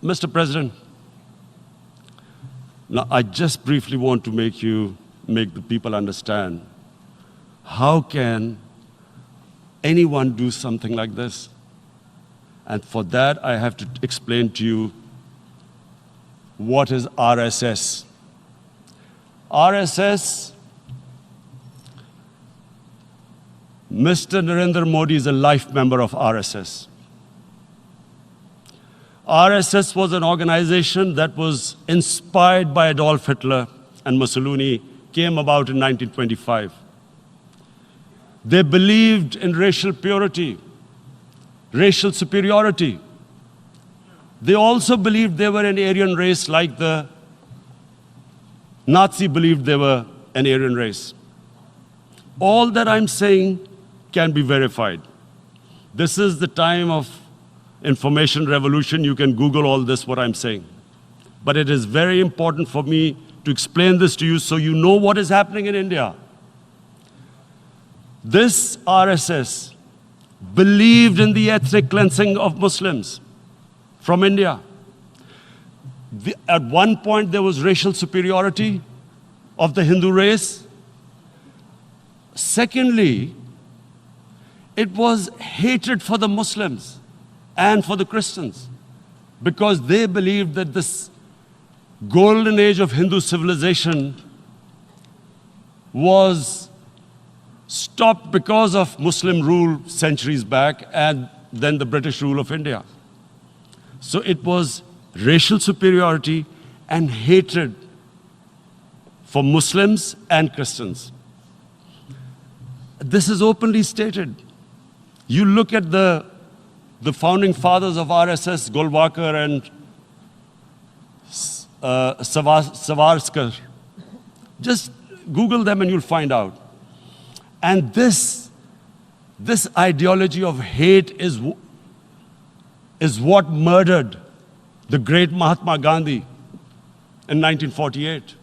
Mr. President, now I just briefly want to make the people understand how can anyone do something like this? And for that, I have to explain to you what is RSS. RSS, Mr. Narendra Modi is a life member of RSS. RSS was an organization that was inspired by Adolf Hitler and Mussolini, came about in 1925. They believed in racial purity, racial superiority. They also believed they were an Aryan race like the Nazi believed they were an Aryan race. All that I'm saying can be verified. This is the time of information revolution. You can Google all this, what I'm saying. But it is very important for me to explain this to you so you know what is happening in India. This RSS believed in the ethnic cleansing of Muslims from India. At one point, there was racial superiority of the Hindu race. Secondly, it was hatred for the Muslims and for the Christians, because they believed that this golden age of Hindu civilization was stopped because of Muslim rule centuries back and then the British rule of India. So it was racial superiority and hatred for Muslims and Christians. This is openly stated. You look at the founding fathers of RSS, Golwalkar and Savarkar. Just Google them and you'll find out. And this ideology of hate is what murdered the great Mahatma Gandhi in 1948.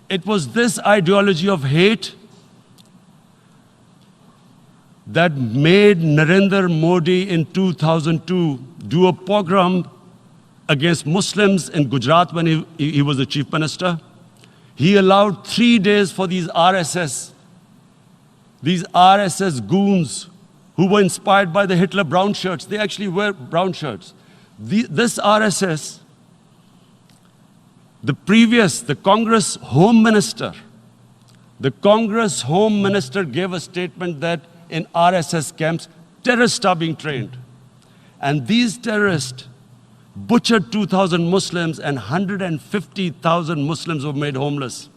It was this ideology of hate that made Narendra Modi in 2002 do a pogrom against Muslims in Gujarat when he was the chief minister. He allowed 3 days for these RSS goons who were inspired by the Hitler brown shirts. They actually wear brown shirts. This RSS, the Congress Home Minister gave a statement that in RSS camps, terrorists are being trained. And these terrorists butchered 2,000 Muslims and 150,000 Muslims were made homeless.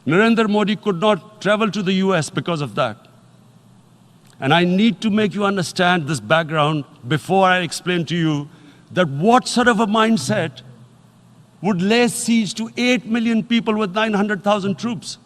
Narendra Modi could not travel to the US because of that. And I need to make you understand this background before I explain to you that what sort of a mindset would lay siege to 8 million people with 900,000 troops.